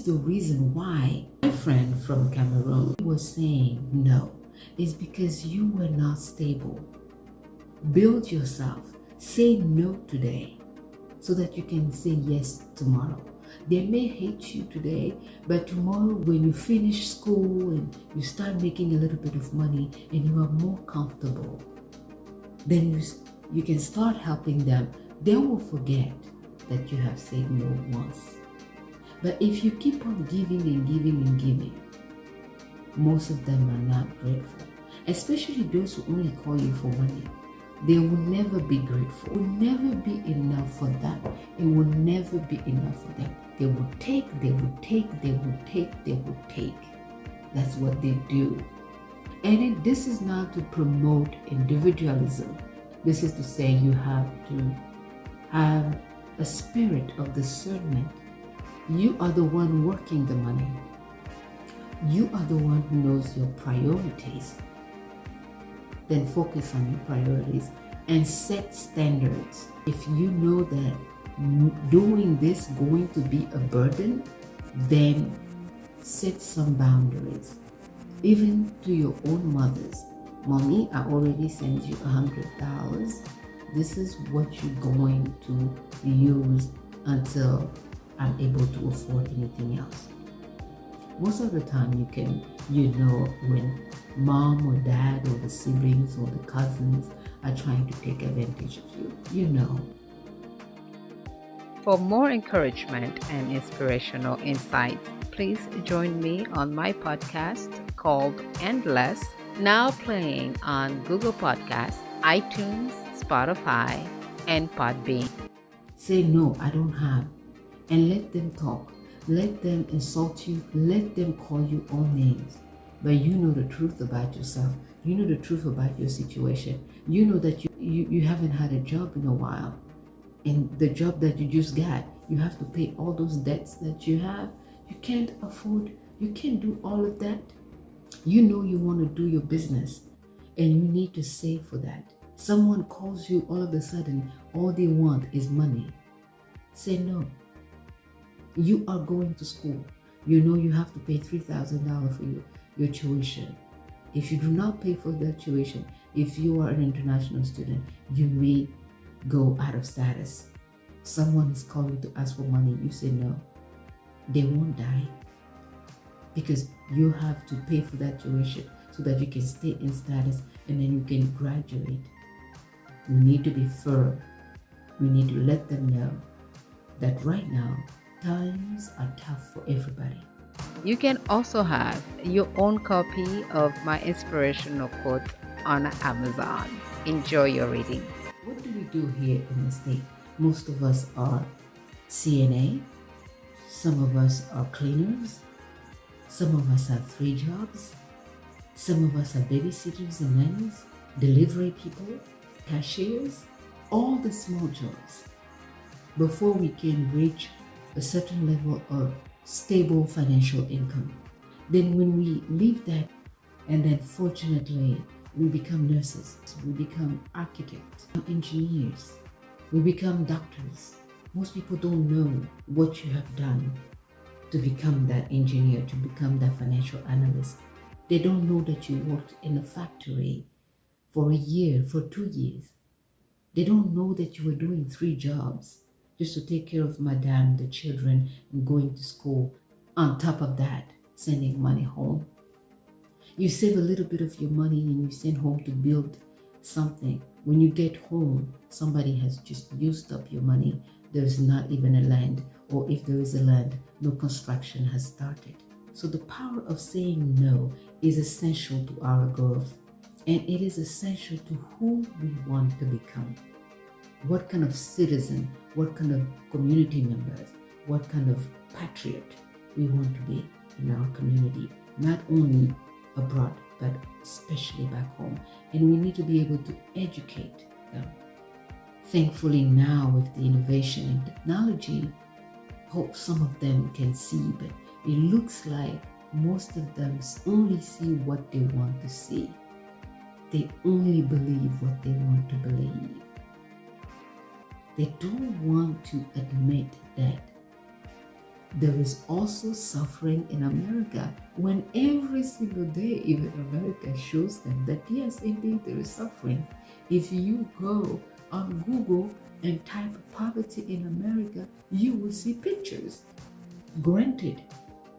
the reason why my friend from Cameroon was saying no. Is because you were not stable. Build yourself. Say no today so that you can say yes tomorrow. They may hate you today, but tomorrow when you finish school and you start making a little bit of money and you are more comfortable, then you can start helping them. They will forget that you have said no once. But if you keep on giving and giving and giving, most of them are not grateful, especially those who only call you for money. They will never be grateful. It will never be enough for them. It will never be enough for them. They will take, they will take, they will take, they will take. That's what they do. And this is not to promote individualism. This is to say you have to have a spirit of discernment. You are the one working the money. You are the one who knows your priorities. Then focus on your priorities and set standards. If you know that doing this is going to be a burden, then set some boundaries. Even to your own mothers. Mommy, I already sent you $100. This is what you're going to use until I'm able to afford anything else. Most of the time when mom or dad or the siblings or the cousins are trying to take advantage of you. For more encouragement and inspirational insights, please join me on my podcast called Endless, now playing on Google Podcasts, iTunes, Spotify, and Podbean. Say no, I don't have, and let them talk. Let them insult you. Let them call you all names. But you know the truth about yourself. You know the truth about your situation. You know that you haven't had a job in a while. And the job that you just got, you have to pay all those debts that you have. You can't afford, you can't do all of that. You know you want to do your business and you need to save for that. Someone calls you all of a sudden, all they want is money. Say no. You are going to school. You know you have to pay $3,000 for your tuition. If you do not pay for that tuition, if you are an international student, you may go out of status. Someone is calling to ask for money. You say no. They won't die because you have to pay for that tuition so that you can stay in status and then you can graduate. We need to be firm. We need to let them know that right now, times are tough for everybody. You can also have your own copy of my inspirational quotes on Amazon. Enjoy your reading. What do we do here in the state? Most of us are CNA. Some of us are cleaners. Some of us have 3 jobs. Some of us are babysitters and nannies, delivery people, cashiers, all the small jobs. Before we can reach a certain level of stable financial income. Then when we leave that, and then fortunately we become nurses, we become architects, engineers, we become doctors. Most people don't know what you have done to become that engineer, to become that financial analyst. They don't know that you worked in a factory for a year, for 2 years. They don't know that you were doing 3 jobs just to take care of madame, the children, and going to school. On top of that, sending money home. You save a little bit of your money and you send home to build something. When you get home, somebody has just used up your money. There's not even a land, or if there is a land, no construction has started. So the power of saying no is essential to our growth, and it is essential to who we want to become. What kind of citizen, what kind of community members, what kind of patriot we want to be in our community, not only abroad, but especially back home. And we need to be able to educate them. Thankfully now with the innovation and technology, hope some of them can see, but it looks like most of them only see what they want to see. They only believe what they want to believe. They don't want to admit that There is also suffering in America when every single day, even America shows them that yes, indeed, there is suffering. If you go on Google and type poverty in America, you will see pictures. Granted,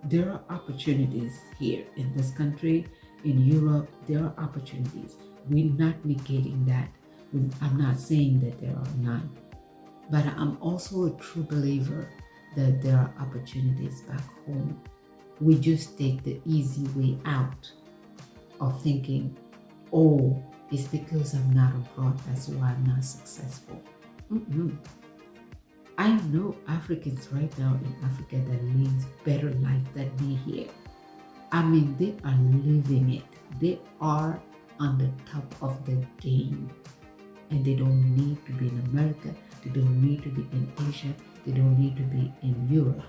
there are opportunities here in this country, in Europe, there are opportunities. We're not negating that. I'm not saying that there are none. But I'm also a true believer that there are opportunities back home. We just take the easy way out of thinking, oh, it's because I'm not abroad, that's why I'm not successful. I know Africans right now in Africa that live better life than me here. I mean, they are living it. They are on the top of the game. And they don't need to be in America. They don't need to be in Asia. They don't need to be in Europe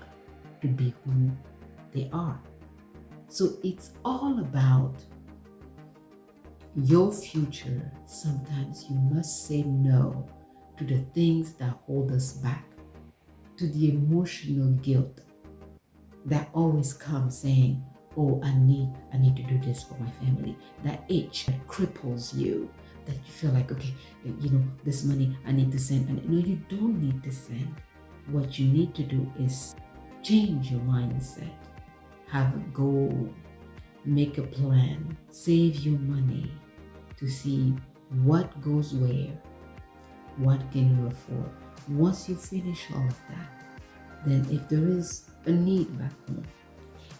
to be who they are. So it's all about your future. Sometimes you must say no to the things that hold us back, to the emotional guilt that always comes saying, oh, I need to do this for my family. That itch that cripples you, that you feel like, okay, this money I need to send. And no, you don't need to send. What you need to do is change your mindset, have a goal, make a plan, save your money to see what goes where, what can you afford. Once you finish all of that, then if there is a need back home,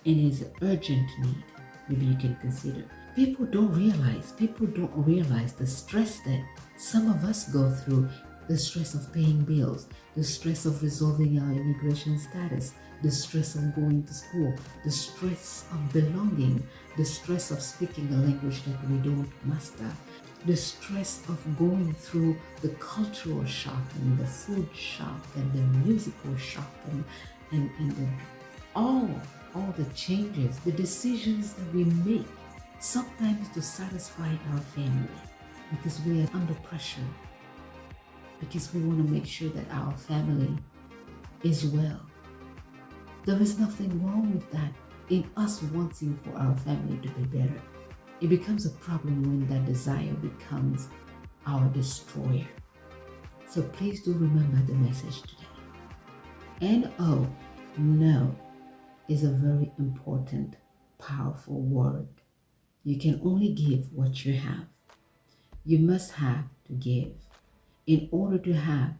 and it's an urgent need, maybe you can consider. People don't realize the stress that some of us go through, the stress of paying bills, the stress of resolving our immigration status, the stress of going to school, the stress of belonging, the stress of speaking a language that we don't master, the stress of going through the cultural shock and the food shock and the musical shock and all the changes, the decisions that we make, sometimes to satisfy our family, because we are under pressure, because we want to make sure that our family is well. There is nothing wrong with that, in us wanting for our family to be better. It becomes a problem when that desire becomes our destroyer. So please do remember the message today. No is a very important, powerful word. You can only give what you have. You must have to give. In order to have,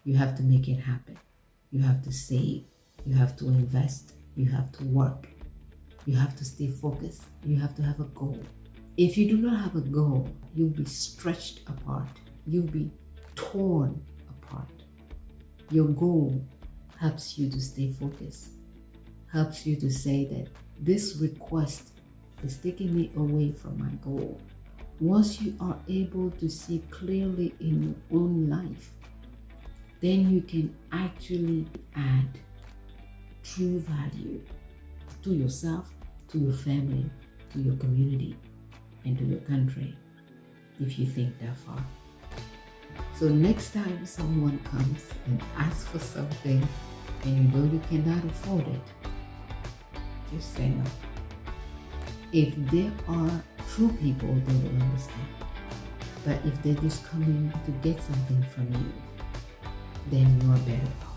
you have to make it happen. You have to save. You have to invest. You have to work. You have to stay focused. You have to have a goal. If you do not have a goal, you'll be stretched apart. You'll be torn apart. Your goal helps you to stay focused, helps you to say that this request is taking me away from my goal. Once you are able to see clearly in your own life, then you can actually add true value to yourself, to your family, to your community, and to your country, if you think that far. So next time someone comes and asks for something and you know you cannot afford it, just say no. If there are true people, they will understand. But if they're just coming to get something from you, then you are better off.